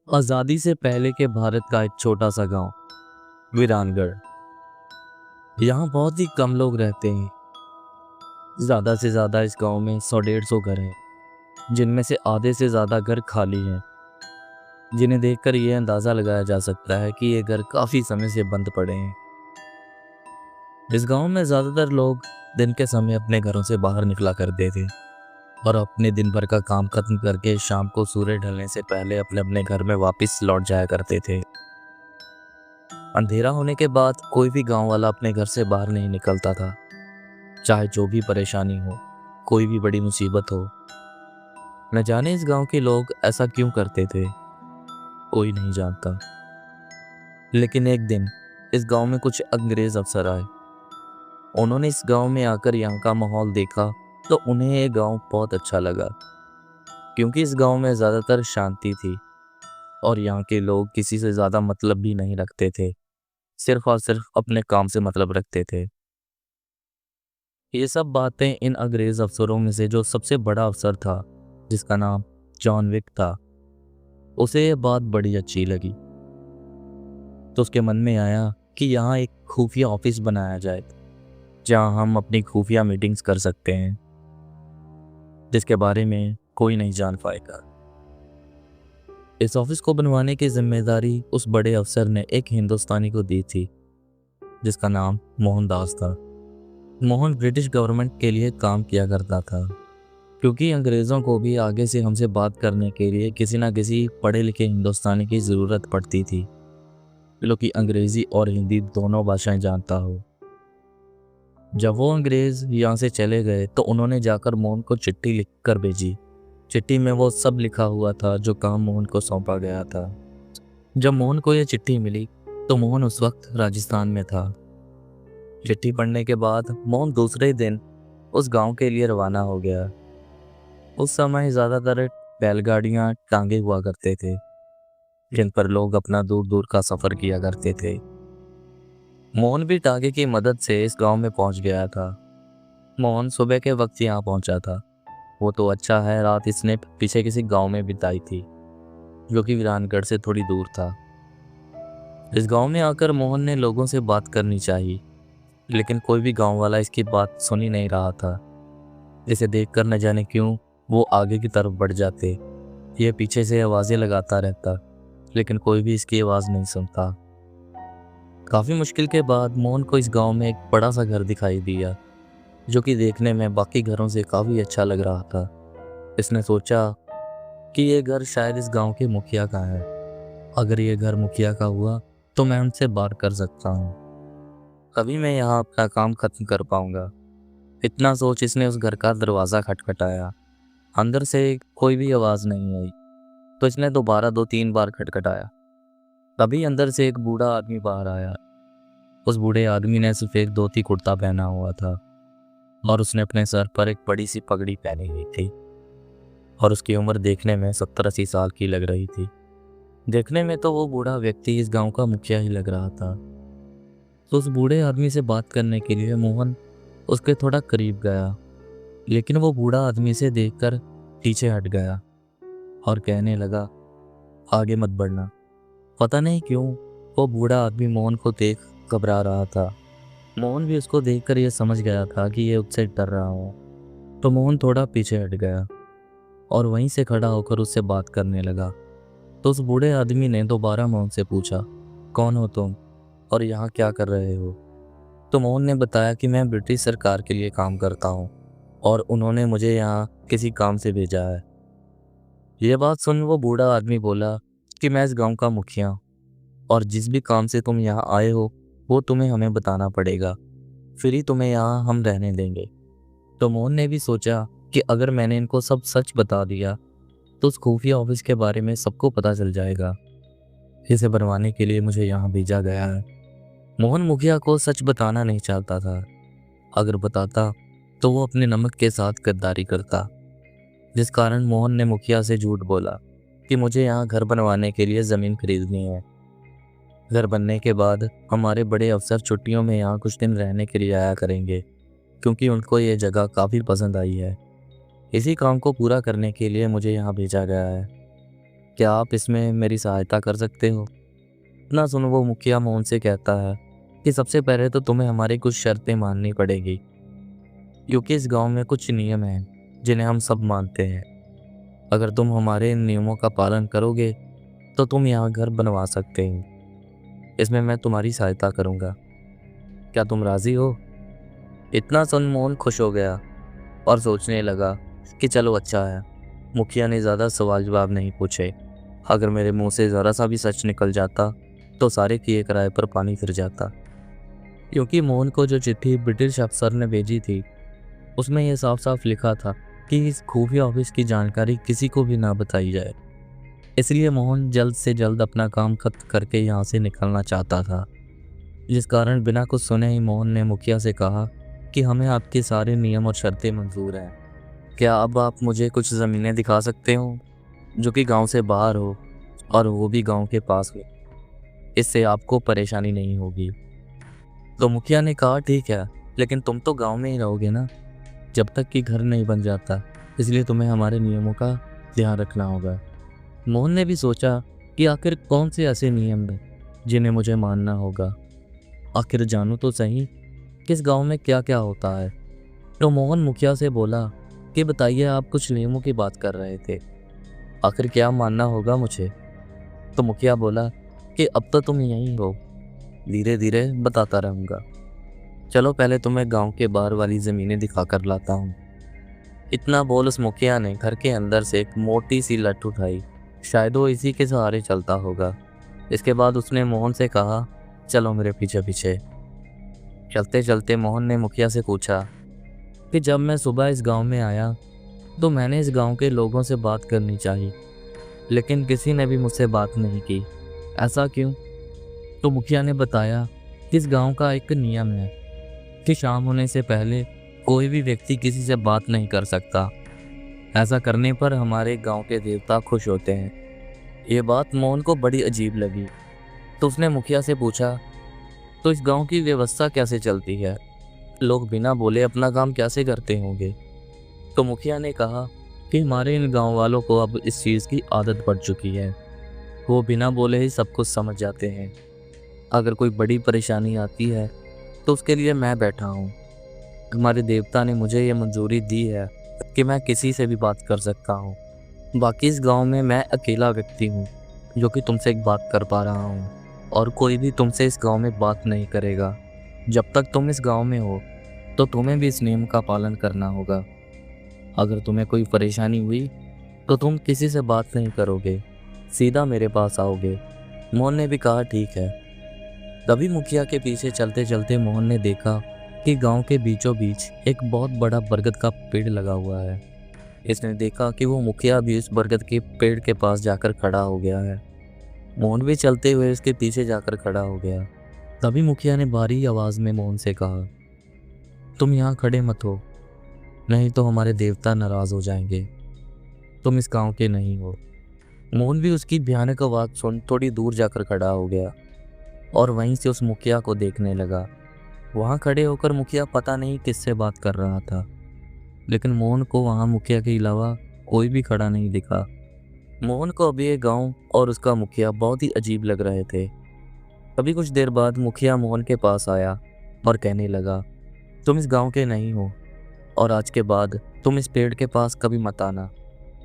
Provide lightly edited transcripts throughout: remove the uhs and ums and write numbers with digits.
आज़ादी से पहले के भारत का एक छोटा सा गांव वीरानगढ़। यहाँ बहुत ही कम लोग रहते हैं। ज़्यादा से ज़्यादा इस गांव में 100-150 घर हैं, जिनमें से आधे से ज़्यादा घर खाली हैं, जिन्हें देखकर ये अंदाज़ा लगाया जा सकता है कि ये घर काफ़ी समय से बंद पड़े हैं। इस गांव में ज़्यादातर लोग दिन के समय अपने घरों से बाहर निकला करते थे और अपने दिन भर का काम खत्म करके शाम को सूरज ढलने से पहले अपने अपने घर में वापस लौट जाया करते थे। अंधेरा होने के बाद कोई भी गांव वाला अपने घर से बाहर नहीं निकलता था, चाहे जो भी परेशानी हो, कोई भी बड़ी मुसीबत हो। न जाने इस गांव के लोग ऐसा क्यों करते थे, कोई नहीं जानता। लेकिन एक दिन इस गांव में कुछ अंग्रेज अफसर आए। उन्होंने इस गांव में आकर यहाँ का माहौल देखा तो उन्हें ये गांव बहुत अच्छा लगा, क्योंकि इस गांव में ज़्यादातर शांति थी और यहाँ के लोग किसी से ज़्यादा मतलब भी नहीं रखते थे, सिर्फ और सिर्फ अपने काम से मतलब रखते थे। ये सब बातें इन अंग्रेज अफसरों में से जो सबसे बड़ा अफसर था, जिसका नाम जॉन विक था, उसे ये बात बड़ी अच्छी लगी। तो उसके मन में आया कि यहाँ एक खुफिया ऑफिस बनाया जाए, जहाँ हम अपनी खुफिया मीटिंग्स कर सकते हैं, जिसके बारे में कोई नहीं जान पाएगा। इस ऑफिस को बनवाने की जिम्मेदारी उस बड़े अफसर ने एक हिंदुस्तानी को दी थी, जिसका नाम मोहनदास था। मोहन ब्रिटिश गवर्नमेंट के लिए काम किया करता था, क्योंकि अंग्रेज़ों को भी आगे से हमसे बात करने के लिए किसी ना किसी पढ़े लिखे हिंदुस्तानी की ज़रूरत पड़ती थी, जो कि अंग्रेज़ी और हिंदी दोनों भाषाएं जानता हो। जब वो अंग्रेज़ यहाँ से चले गए तो उन्होंने जाकर मोहन को चिट्ठी लिख कर भेजी। चिट्ठी में वो सब लिखा हुआ था जो काम मोहन को सौंपा गया था। जब मोहन को यह चिट्ठी मिली तो मोहन उस वक्त राजस्थान में था। चिट्ठी पढ़ने के बाद मोहन दूसरे दिन उस गांव के लिए रवाना हो गया। उस समय ज़्यादातर बैलगाड़ियाँ टांगे हुआ करते थे, जिन पर लोग अपना दूर दूर का सफ़र किया करते थे। मोहन भी टांगे की मदद से इस गांव में पहुंच गया था। मोहन सुबह के वक्त यहाँ पहुंचा था। वो तो अच्छा है, रात इसने पीछे किसी गांव में बिताई थी, जो कि वीरानगढ़ से थोड़ी दूर था। इस गांव में आकर मोहन ने लोगों से बात करनी चाहिए, लेकिन कोई भी गांव वाला इसकी बात सुन ही नहीं रहा था। इसे देखकर न जाने क्यों वो आगे की तरफ बढ़ जाते। ये पीछे से आवाज़ें लगाता रहता, लेकिन कोई भी इसकी आवाज़ नहीं सुनता। काफ़ी मुश्किल के बाद मोहन को इस गांव में एक बड़ा सा घर दिखाई दिया, जो कि देखने में बाकी घरों से काफ़ी अच्छा लग रहा था। इसने सोचा कि ये घर शायद इस गांव के मुखिया का है। अगर ये घर मुखिया का हुआ तो मैं उनसे बात कर सकता हूँ, तभी मैं यहाँ अपना काम खत्म कर पाऊंगा। इतना सोच इसने उस घर का दरवाज़ा खटखटाया। अंदर से कोई भी आवाज़ नहीं आई, तो इसने दोबारा 2-3 बार खटखटाया। तभी अंदर से एक बूढ़ा आदमी बाहर आया। उस बूढ़े आदमी ने सफ़ेद धोती कुर्ता पहना हुआ था और उसने अपने सर पर एक बड़ी सी पगड़ी पहनी हुई थी, और उसकी उम्र देखने में 70-80 साल की लग रही थी। देखने में तो वो बूढ़ा व्यक्ति इस गांव का मुखिया ही लग रहा था। तो उस बूढ़े आदमी से बात करने के लिए मोहन उसके थोड़ा करीब गया, लेकिन वो बूढ़ा आदमी से देखकर पीछे हट गया और कहने लगा, आगे मत बढ़ना। पता नहीं क्यों वो बूढ़ा आदमी मोहन को देख घबरा रहा था। मोहन भी उसको देखकर ये समझ गया था कि ये उससे डर रहा हो, तो मोहन थोड़ा पीछे हट गया और वहीं से खड़ा होकर उससे बात करने लगा। तो उस बूढ़े आदमी ने दोबारा मोहन से पूछा, कौन हो तुम और यहाँ क्या कर रहे हो? तो मोहन ने बताया कि मैं ब्रिटिश सरकार के लिए काम करता हूँ और उन्होंने मुझे यहाँ किसी काम से भेजा है। ये बात सुन वो बूढ़ा आदमी बोला कि मैं इस गांव का मुखिया हूँ और जिस भी काम से तुम यहाँ आए हो वो तुम्हें हमें बताना पड़ेगा, फिर ही तुम्हें यहाँ हम रहने देंगे। तो मोहन ने भी सोचा कि अगर मैंने इनको सब सच बता दिया तो उस खुफिया ऑफिस के बारे में सबको पता चल जाएगा। इसे बनवाने के लिए मुझे यहाँ भेजा गया है। मोहन मुखिया को सच बताना नहीं चाहता था। अगर बताता तो वो अपने नमक के साथ गद्दारी करता, जिस कारण मोहन ने मुखिया से झूठ बोला कि मुझे यहाँ घर बनवाने के लिए ज़मीन खरीदनी है। घर बनने के बाद हमारे बड़े अफसर छुट्टियों में यहाँ कुछ दिन रहने के लिए आया करेंगे, क्योंकि उनको ये जगह काफ़ी पसंद आई है। इसी काम को पूरा करने के लिए मुझे यहाँ भेजा गया है। क्या आप इसमें मेरी सहायता कर सकते हो? ना सुनो, वो मुखिया मोहन से कहता है कि सबसे पहले तो तुम्हें हमारी कुछ शर्तें माननी पड़ेगी, क्योंकि इस गांव में कुछ नियम हैं जिन्हें हम सब मानते हैं। अगर तुम हमारे इन नियमों का पालन करोगे तो तुम यहाँ घर बनवा सकते हो। इसमें मैं तुम्हारी सहायता करूँगा। क्या तुम राज़ी हो? इतना सुन मोहन खुश हो गया और सोचने लगा कि चलो अच्छा है, मुखिया ने ज़्यादा सवाल जवाब नहीं पूछे। अगर मेरे मुंह से ज़रा सा भी सच निकल जाता तो सारे किए किराए पर पानी फिर जाता। क्योंकि मोहन को जो चिट्ठी ब्रिटिश अफसर ने भेजी थी उसमें यह साफ साफ लिखा था कि इस खुफिया ऑफिस की जानकारी किसी को भी ना बताई जाए। इसलिए मोहन जल्द से जल्द अपना काम खत्म करके यहाँ से निकलना चाहता था, जिस कारण बिना कुछ सुने ही मोहन ने मुखिया से कहा कि हमें आपके सारे नियम और शर्तें मंजूर हैं। क्या अब आप मुझे कुछ ज़मीनें दिखा सकते हो जो कि गांव से बाहर हो और वो भी गांव के पास हो? इससे आपको परेशानी नहीं होगी। तो मुखिया ने कहा ठीक है, लेकिन तुम तो गांव में ही रहोगे ना जब तक कि घर नहीं बन जाता, इसलिए तुम्हें हमारे नियमों का ध्यान रखना होगा। मोहन ने भी सोचा कि आखिर कौन से ऐसे नियम हैं जिन्हें मुझे मानना होगा। आखिर जानूं तो सही किस गांव में क्या क्या होता है। तो मोहन मुखिया से बोला कि बताइए, आप कुछ नियमों की बात कर रहे थे, आखिर क्या मानना होगा मुझे? तो मुखिया बोला कि अब तो तुम यहीं हो, धीरे धीरे बताता रहूँगा। चलो पहले तुम्हें गांव के बाहर वाली ज़मीनें दिखा कर लाता हूँ। इतना बोल उस मुखिया ने घर के अंदर से एक मोटी सी लठ उठाई, शायद वो इसी के सहारे चलता होगा। इसके बाद उसने मोहन से कहा, चलो मेरे पीछे पीछे। चलते चलते मोहन ने मुखिया से पूछा कि जब मैं सुबह इस गांव में आया तो मैंने इस गांव के लोगों से बात करनी चाहिए, लेकिन किसी ने भी मुझसे बात नहीं की, ऐसा क्यों? तो मुखिया ने बताया कि इस गांव का एक नियम है कि शाम होने से पहले कोई भी व्यक्ति किसी से बात नहीं कर सकता। ऐसा करने पर हमारे गांव के देवता खुश होते हैं। ये बात मोहन को बड़ी अजीब लगी, तो उसने मुखिया से पूछा, तो इस गांव की व्यवस्था कैसे चलती है? लोग बिना बोले अपना काम कैसे करते होंगे? तो मुखिया ने कहा कि हमारे इन गांव वालों को अब इस चीज़ की आदत पड़ चुकी है, वो बिना बोले ही सब कुछ समझ जाते हैं। अगर कोई बड़ी परेशानी आती है तो उसके लिए मैं बैठा हूँ। हमारे देवता ने मुझे ये मंजूरी दी है कि मैं किसी से भी बात कर सकता हूँ। बाकी इस गांव में मैं अकेला व्यक्ति हूँ जो कि तुमसे एक बात कर पा रहा हूँ, और कोई भी तुमसे इस गांव में बात नहीं करेगा। जब तक तुम इस गांव में हो तो तुम्हें भी इस नियम का पालन करना होगा। अगर तुम्हें कोई परेशानी हुई तो तुम किसी से बात नहीं करोगे, सीधा मेरे पास आओगे। मोहन ने भी कहा ठीक है। तभी मुखिया के पीछे चलते चलते मोहन ने देखा कि गांव के बीचों बीच एक बहुत बड़ा बरगद का पेड़ लगा हुआ है। इसने देखा कि वो मुखिया भी उस बरगद के पेड़ के पास जाकर खड़ा हो गया है। मोहन भी चलते हुए उसके पीछे जाकर खड़ा हो गया। तभी मुखिया ने भारी आवाज में मोहन से कहा, तुम यहाँ खड़े मत हो, नहीं तो हमारे देवता नाराज हो जाएंगे। तुम इस गांव के नहीं हो। मोहन भी उसकी भयानक आवाज सुन थोड़ी दूर जाकर खड़ा हो गया और वहीं से उस मुखिया को देखने लगा। वहाँ खड़े होकर मुखिया पता नहीं किससे बात कर रहा था, लेकिन मोहन को वहाँ मुखिया के अलावा कोई भी खड़ा नहीं दिखा। मोहन को अभी ये गांव और उसका मुखिया बहुत ही अजीब लग रहे थे। तभी कुछ देर बाद मुखिया मोहन के पास आया और कहने लगा, तुम इस गांव के नहीं हो और आज के बाद तुम इस पेड़ के पास कभी मत आना।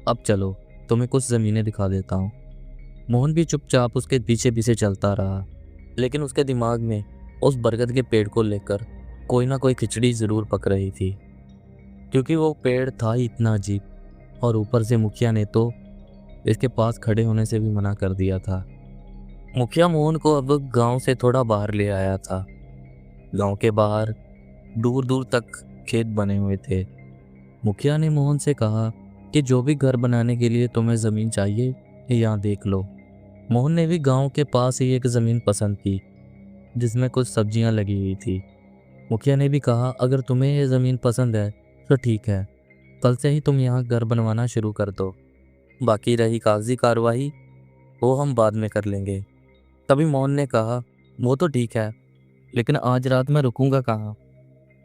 अब चलो तुम्हें कुछ ज़मीनें दिखा देता हूँ। मोहन भी चुपचाप उसके पीछे पीछे चलता रहा, लेकिन उसके दिमाग में उस बरगद के पेड़ को लेकर कोई ना कोई खिचड़ी ज़रूर पक रही थी, क्योंकि वो पेड़ था ही इतना अजीब, और ऊपर से मुखिया ने तो इसके पास खड़े होने से भी मना कर दिया था। मुखिया मोहन को अब गांव से थोड़ा बाहर ले आया था। गांव के बाहर दूर दूर तक खेत बने हुए थे। मुखिया ने मोहन से कहा कि जो भी घर बनाने के लिए तुम्हें ज़मीन चाहिए ये यहाँ देख लो। मोहन ने भी गांव के पास ही एक ज़मीन पसंद की जिसमें कुछ सब्जियां लगी हुई थी। मुखिया ने भी कहा, अगर तुम्हें ये ज़मीन पसंद है तो ठीक है, कल से ही तुम यहाँ घर बनवाना शुरू कर दो। बाकी रही कागजी कार्रवाई वो हम बाद में कर लेंगे। तभी मोहन ने कहा, वो तो ठीक है, लेकिन आज रात मैं रुकूंगा कहाँ?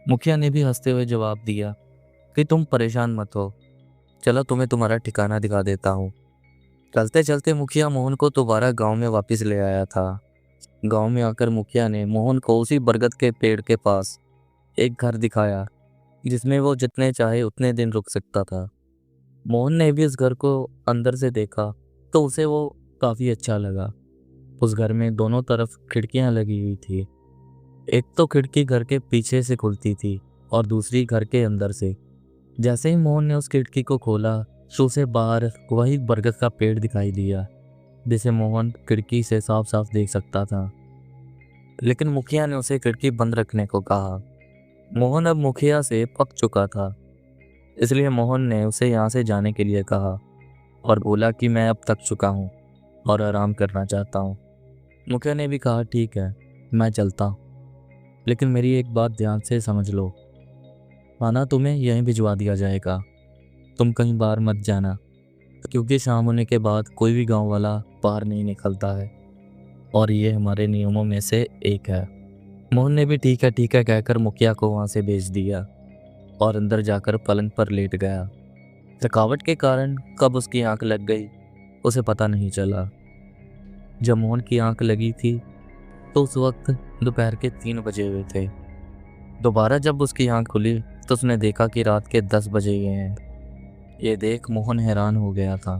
मुखिया ने भी हंसते हुए जवाब दिया कि तुम परेशान मत हो, चलो तुम्हें तुम्हारा ठिकाना दिखा देता हूँ। चलते चलते मुखिया मोहन को दोबारा गांव में वापस ले आया था। गांव में आकर मुखिया ने मोहन को उसी बरगद के पेड़ के पास एक घर दिखाया जिसमें वो जितने चाहे उतने दिन रुक सकता था। मोहन ने भी उस घर को अंदर से देखा तो उसे वो काफ़ी अच्छा लगा। उस घर में दोनों तरफ खिड़कियां लगी हुई थी। एक तो खिड़की घर के पीछे से खुलती थी और दूसरी घर के अंदर से। जैसे ही मोहन ने उस खिड़की को खोला तो उसे बाहर वही बरगद का पेड़ दिखाई दिया जिसे मोहन खिड़की से साफ साफ देख सकता था। लेकिन मुखिया ने उसे खिड़की बंद रखने को कहा। मोहन अब मुखिया से पक चुका था, इसलिए मोहन ने उसे यहाँ से जाने के लिए कहा और बोला कि मैं अब थक चुका हूँ और आराम करना चाहता हूँ। मुखिया ने भी कहा ठीक है, मैं चलता हूँ, लेकिन मेरी एक बात ध्यान से समझ लो, खाना तुम्हें यहीं भिजवा दिया जाएगा। तुम कहीं बाहर मत जाना, क्योंकि शाम होने के बाद कोई भी गांव वाला बाहर नहीं निकलता है और ये हमारे नियमों में से एक है। मोहन ने भी ठीक है कहकर मुखिया को वहाँ से भेज दिया और अंदर जाकर पलंग पर लेट गया। थकावट के कारण कब उसकी आंख लग गई उसे पता नहीं चला। जब मोहन की आंख लगी थी तो उस वक्त दोपहर के 3 बजे हुए थे। दोबारा जब उसकी आंख खुली तो उसने देखा कि रात के 10 बजे गए हैं। ये देख मोहन हैरान हो गया था,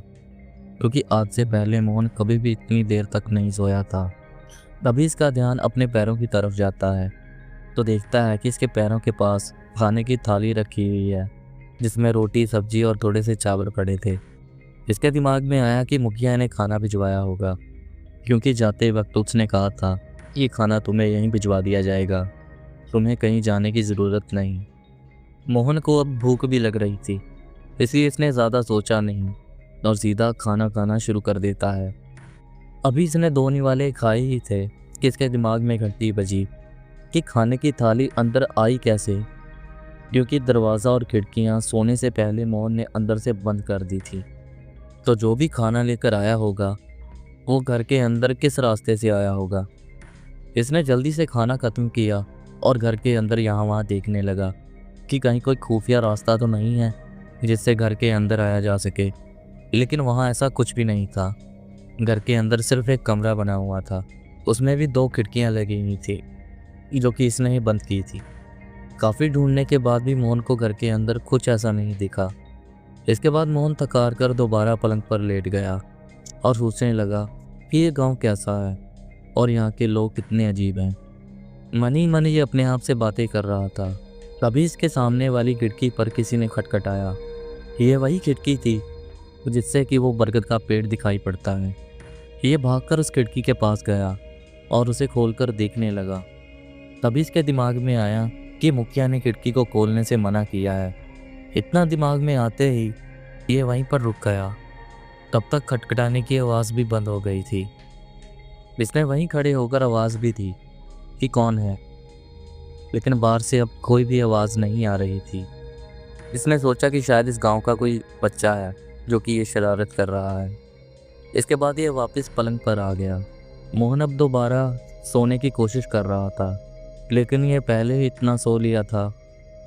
क्योंकि आज से पहले मोहन कभी भी इतनी देर तक नहीं सोया था। तभी इसका ध्यान अपने पैरों की तरफ जाता है तो देखता है कि इसके पैरों के पास खाने की थाली रखी हुई है जिसमें रोटी, सब्जी और थोड़े से चावल पड़े थे। इसके दिमाग में आया कि मुखिया ने खाना भिजवाया होगा, क्योंकि जाते वक्त उसने कहा था ये खाना तुम्हें यहीं भिजवा दिया जाएगा, तुम्हें कहीं जाने की ज़रूरत नहीं। मोहन को अब भूख भी लग रही थी, इसलिए इसने ज़्यादा सोचा नहीं और सीधा खाना खाना शुरू कर देता है। अभी इसने 2 निवाले खाए ही थे कि इसके दिमाग में घंटी बजी कि खाने की थाली अंदर आई कैसे, क्योंकि दरवाज़ा और खिड़कियां सोने से पहले मोहन ने अंदर से बंद कर दी थी। तो जो भी खाना लेकर आया होगा वो घर के अंदर किस रास्ते से आया होगा। इसने जल्दी से खाना ख़त्म किया और घर के अंदर यहाँ वहाँ देखने लगा कि कहीं कोई खुफिया रास्ता तो नहीं है जिससे घर के अंदर आया जा सके, लेकिन वहाँ ऐसा कुछ भी नहीं था। घर के अंदर सिर्फ एक कमरा बना हुआ था, उसमें भी 2 खिड़कियाँ लगी हुई थी जो कि इसने ही बंद की थी। काफ़ी ढूंढने के बाद भी मोहन को घर के अंदर कुछ ऐसा नहीं दिखा। इसके बाद मोहन थकार कर दोबारा पलंग पर लेट गया और सोचने लगा कि ये गांव कैसा है और यहाँ के लोग कितने अजीब हैं। मन ही मन ये अपने आप से बातें कर रहा था। तभी इसके सामने वाली खिड़की पर किसी ने खटखटाया। ये वही खिड़की थी जिससे कि वो बरगद का पेड़ दिखाई पड़ता है। ये भागकर उस खिड़की के पास गया और उसे खोलकर देखने लगा। तभी इसके दिमाग में आया कि मुखिया ने खिड़की को खोलने से मना किया है। इतना दिमाग में आते ही ये वहीं पर रुक गया। तब तक खटखटाने की आवाज़ भी बंद हो गई थी। इसने वहीं खड़े होकर आवाज़ भी दी कि कौन है, लेकिन बाहर से अब कोई भी आवाज़ नहीं आ रही थी। इसने सोचा कि शायद इस गांव का कोई बच्चा है जो कि ये शरारत कर रहा है। इसके बाद ये वापस पलंग पर आ गया। मोहन अब दोबारा सोने की कोशिश कर रहा था, लेकिन ये पहले ही इतना सो लिया था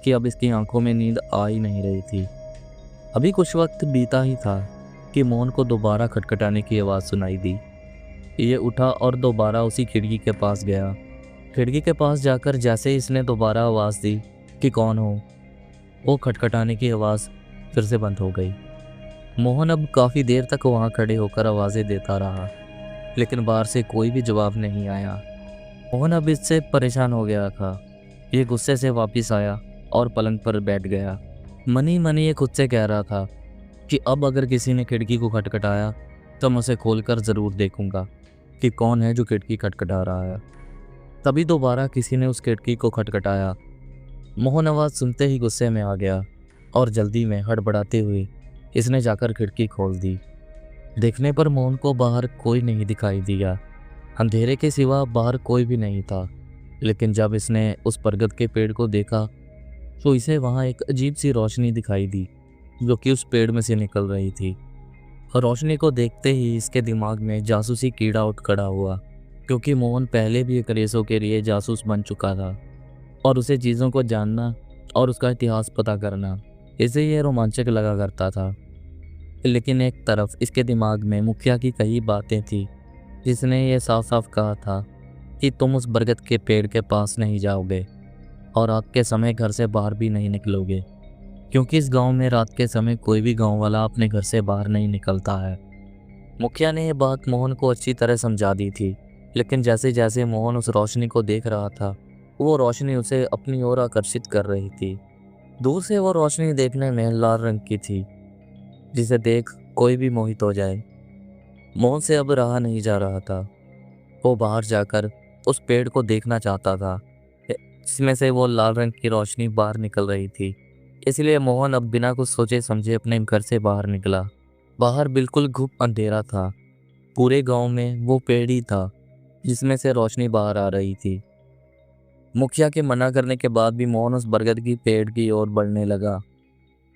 कि अब इसकी आंखों में नींद आ ही नहीं रही थी। अभी कुछ वक्त बीता ही था कि मोहन को दोबारा खटखटाने की आवाज़ सुनाई दी। ये उठा और दोबारा उसी खिड़की के पास गया। खिड़की के पास जाकर जैसे ही इसने दोबारा आवाज़ दी कि कौन हो, वो खटखटाने की आवाज़ फिर से बंद हो गई। मोहन अब काफ़ी देर तक वहाँ खड़े होकर आवाज़ें देता रहा, लेकिन बाहर से कोई भी जवाब नहीं आया। मोहन अब इससे परेशान हो गया था। ये गुस्से से वापस आया और पलंग पर बैठ गया। मन ही मन ये खुद से कह रहा था कि अब अगर किसी ने खिड़की को खटखटाया तो मैं उसे खोलकर ज़रूर देखूंगा कि कौन है जो खिड़की खटखटा रहा है। तभी दोबारा किसी ने उस खिड़की को खटखटाया। मोहन आवाज़ सुनते ही गुस्से में आ गया और जल्दी में हड़बड़ाते हुए इसने जाकर खिड़की खोल दी। देखने पर मोहन को बाहर कोई नहीं दिखाई दिया। अंधेरे के सिवा बाहर कोई भी नहीं था। लेकिन जब इसने उस बरगद के पेड़ को देखा तो इसे वहाँ एक अजीब सी रोशनी दिखाई दी जो कि उस पेड़ में से निकल रही थी। और रोशनी को देखते ही इसके दिमाग में जासूसी कीड़ा उठ खड़ा हुआ, क्योंकि मोहन पहले भी एक रेसों के लिए जासूस बन चुका था और उसे चीज़ों को जानना और उसका इतिहास पता करना इसे यह रोमांचक लगा करता था। लेकिन एक तरफ इसके दिमाग में मुखिया की कई बातें थी, जिसने ये साफ साफ कहा था कि तुम उस बरगद के पेड़ के पास नहीं जाओगे और रात के समय घर से बाहर भी नहीं निकलोगे, क्योंकि इस गांव में रात के समय कोई भी गांव वाला अपने घर से बाहर नहीं निकलता है। मुखिया ने यह बात मोहन को अच्छी तरह समझा दी थी, लेकिन जैसे जैसे मोहन उस रोशनी को देख रहा था, वो रोशनी उसे अपनी ओर आकर्षित कर रही थी। दूर से वो रोशनी देखने में लाल रंग की थी, जिसे देख कोई भी मोहित हो जाए। मोहन से अब रहा नहीं जा रहा था। वो बाहर जाकर उस पेड़ को देखना चाहता था, जिसमें से वो लाल रंग की रोशनी बाहर निकल रही थी। इसलिए मोहन अब बिना कुछ सोचे समझे अपने घर से बाहर निकला। बाहर बिल्कुल घुप अंधेरा था। पूरे गांव में वो पेड़ ही था जिसमें से रोशनी बाहर आ रही थी। मुखिया के मना करने के बाद भी मोहन उस बरगद की पेड़ की ओर बढ़ने लगा।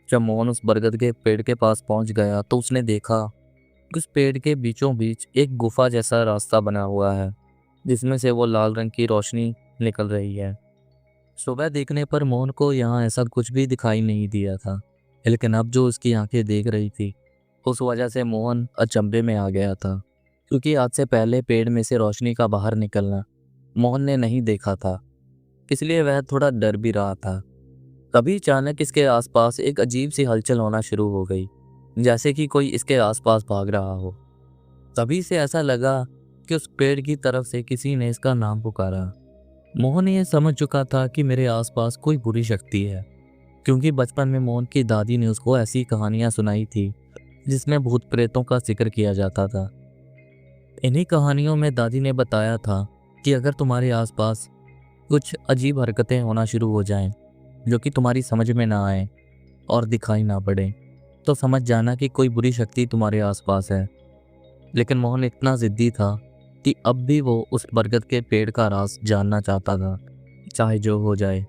जब मोहन उस बरगद के पेड़ के पास पहुंच गया तो उसने देखा कि उस पेड़ के बीचों बीच एक गुफा जैसा रास्ता बना हुआ है, जिसमें से वो लाल रंग की रोशनी निकल रही है। सुबह देखने पर मोहन को यहाँ ऐसा कुछ भी दिखाई नहीं दिया था, लेकिन अब जो उसकी आंखें देख रही थी उस वजह से मोहन अचंभे में आ गया था, क्योंकि आज से पहले पेड़ में से रोशनी का बाहर निकलना मोहन ने नहीं देखा था। इसलिए वह थोड़ा डर भी रहा था। तभी अचानक इसके आसपास एक अजीब सी हलचल होना शुरू हो गई, जैसे कि कोई इसके आसपास भाग रहा हो। तभी से ऐसा लगा कि उस पेड़ की तरफ से किसी ने इसका नाम पुकारा। मोहन ये समझ चुका था कि मेरे आसपास कोई बुरी शक्ति है, क्योंकि बचपन में मोहन की दादी ने उसको ऐसी कहानियां सुनाई थी जिसमें भूत प्रेतों का जिक्र किया जाता था। इन्हीं कहानियों में दादी ने बताया था कि अगर तुम्हारे आसपास कुछ अजीब हरकतें होना शुरू हो जाएं, जो कि तुम्हारी समझ में ना आए और दिखाई ना पड़े, तो समझ जाना कि कोई बुरी शक्ति तुम्हारे आसपास है। लेकिन मोहन इतना जिद्दी था कि अब भी वो उस बरगद के पेड़ का राज जानना चाहता था, चाहे जो हो जाए।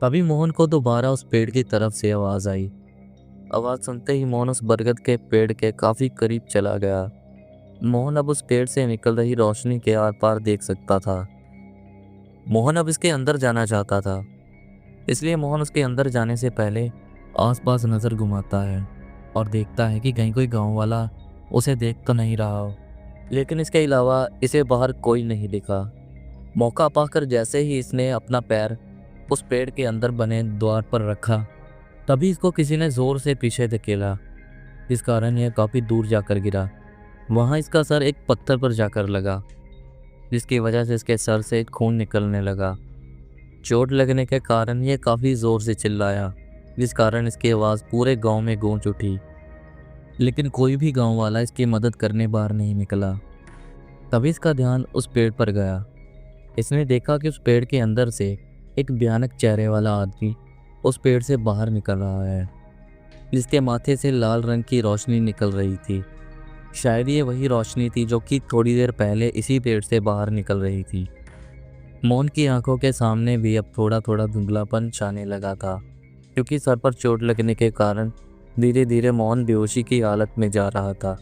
तभी मोहन को दोबारा उस पेड़ की तरफ से आवाज़ आई। आवाज़ सुनते ही मोहन उस बरगद के पेड़ के काफ़ी करीब चला गया। मोहन अब उस पेड़ से निकल रही रोशनी के आर पार देख सकता था। मोहन अब इसके अंदर जाना चाहता था, इसलिए मोहन उसके अंदर जाने से पहले आसपास नज़र घुमाता है और देखता है कि कहीं कोई गांव वाला उसे देख तो नहीं रहा हो। लेकिन इसके अलावा इसे बाहर कोई नहीं दिखा। मौका पाकर जैसे ही इसने अपना पैर उस पेड़ के अंदर बने द्वार पर रखा, तभी इसको किसी ने ज़ोर से पीछे धकेला, जिस कारण यह काफ़ी दूर जाकर गिरा। वहाँ इसका सर एक पत्थर पर जाकर लगा, जिसकी वजह से इसके सर से खून निकलने लगा। चोट लगने के कारण यह काफ़ी ज़ोर से चिल्लाया, जिस कारण इसकी आवाज़ पूरे गांव में गूंज उठी। लेकिन कोई भी गांव वाला इसकी मदद करने बाहर नहीं निकला। तभी इसका ध्यान उस पेड़ पर गया। इसने देखा कि उस पेड़ के अंदर से एक भयानक चेहरे वाला आदमी उस पेड़ से बाहर निकल रहा है, जिसके माथे से लाल रंग की रोशनी निकल रही थी। शायद ये वही रोशनी थी जो कि थोड़ी देर पहले इसी पेड़ से बाहर निकल रही थी। मोहन की आंखों के सामने भी अब थोड़ा थोड़ा धुंधलापन छाने लगा था, क्योंकि सर पर चोट लगने के कारण धीरे धीरे मोहन बेहोशी की हालत में जा रहा था।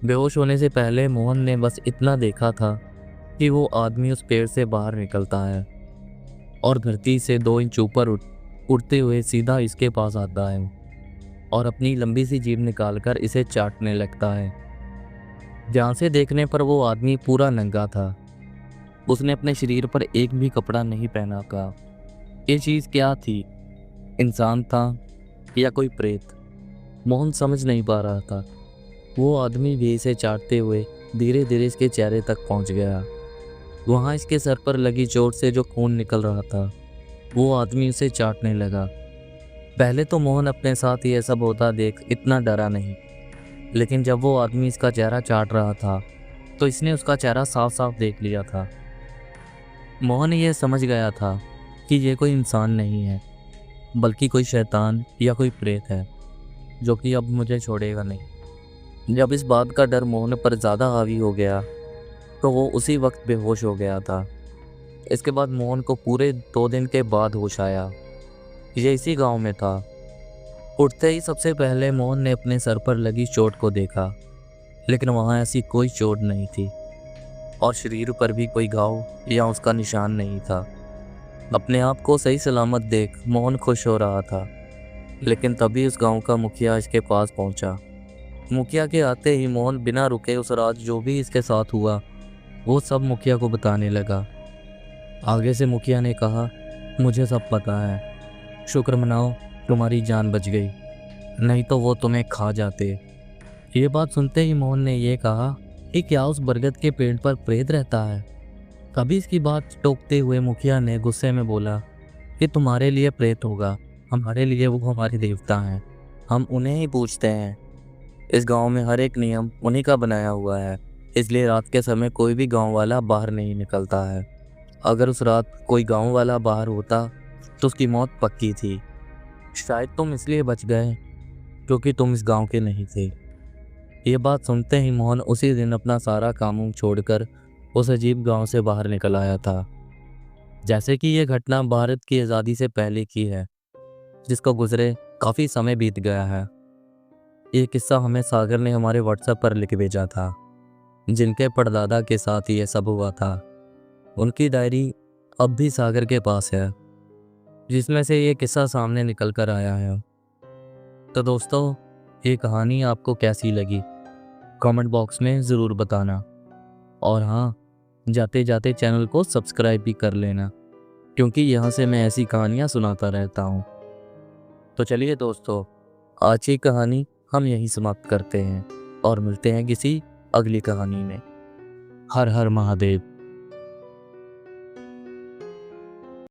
बेहोश होने से पहले मोहन ने बस इतना देखा था कि वो आदमी उस पेड़ से बाहर निकलता है और धरती से 2 इंच ऊपर उड़ते हुए सीधा इसके पास आता है और अपनी लंबी सी जीभ निकालकर इसे चाटने लगता है। ध्यान से देखने पर वो आदमी पूरा नंगा था। उसने अपने शरीर पर एक भी कपड़ा नहीं पहना था। ये चीज़ क्या थी? इंसान था या कोई प्रेत? मोहन समझ नहीं पा रहा था। वो आदमी भी इसे चाटते हुए धीरे धीरे इसके चेहरे तक पहुंच गया। वहाँ इसके सर पर लगी चोट से जो खून निकल रहा था, वो आदमी उसे चाटने लगा। पहले तो मोहन अपने साथ ये सब होता देख इतना डरा नहीं, लेकिन जब वो आदमी इसका चेहरा चाट रहा था तो इसने उसका चेहरा साफ साफ देख लिया था। मोहन ये समझ गया था कि ये कोई इंसान नहीं है, बल्कि कोई शैतान या कोई प्रेत है, जो कि अब मुझे छोड़ेगा नहीं। जब इस बात का डर मोहन पर ज़्यादा हावी हो गया तो वो उसी वक्त बेहोश हो गया था। इसके बाद मोहन को पूरे 2 दिन के बाद होश आया। ये इसी गांव में था। उठते ही सबसे पहले मोहन ने अपने सर पर लगी चोट को देखा, लेकिन वहाँ ऐसी कोई चोट नहीं थी और शरीर पर भी कोई घाव या उसका निशान नहीं था। अपने आप को सही सलामत देख मोहन खुश हो रहा था। लेकिन तभी उस गांव का मुखिया इसके पास पहुंचा। मुखिया के आते ही मोहन बिना रुके उस रात जो भी इसके साथ हुआ वो सब मुखिया को बताने लगा। आगे से मुखिया ने कहा, मुझे सब पता है, शुक्र मनाओ तुम्हारी जान बच गई, नहीं तो वो तुम्हें खा जाते। ये बात सुनते ही मोहन ने ये कहा कि क्या उस बरगद के पेड़ पर प्रेत रहता है। तभी इसकी बात टोकते हुए मुखिया ने गुस्से में बोला कि तुम्हारे लिए प्रेत होगा, हमारे लिए वो हमारे देवता हैं, हम उन्हें ही पूजते हैं। इस गांव में हर एक नियम उन्हीं का बनाया हुआ है, इसलिए रात के समय कोई भी गांव वाला बाहर नहीं निकलता है। अगर उस रात कोई गांव वाला बाहर होता तो उसकी मौत पक्की थी। शायद तुम इसलिए बच गए क्योंकि तुम इस गांव के नहीं थे। ये बात सुनते ही मोहन उसी दिन अपना सारा काम छोड़कर उस अजीब गांव से बाहर निकल आया था। जैसे कि ये घटना भारत की आज़ादी से पहले की है, जिसको गुजरे काफ़ी समय बीत गया है। ये किस्सा हमें सागर ने हमारे व्हाट्सएप पर लिख भेजा था, जिनके परदादा के साथ ये सब हुआ था। उनकी डायरी अब भी सागर के पास है, जिसमें से ये किस्सा सामने निकल कर आया है। तो दोस्तों, ये कहानी आपको कैसी लगी कमेंट बॉक्स में ज़रूर बताना। और हाँ, जाते जाते चैनल को सब्सक्राइब भी कर लेना, क्योंकि यहाँ से मैं ऐसी कहानियाँ सुनाता रहता हूँ। तो चलिए दोस्तों, आज की कहानी हम यहीं समाप्त करते हैं और मिलते हैं किसी अगली कहानी में। हर हर महादेव।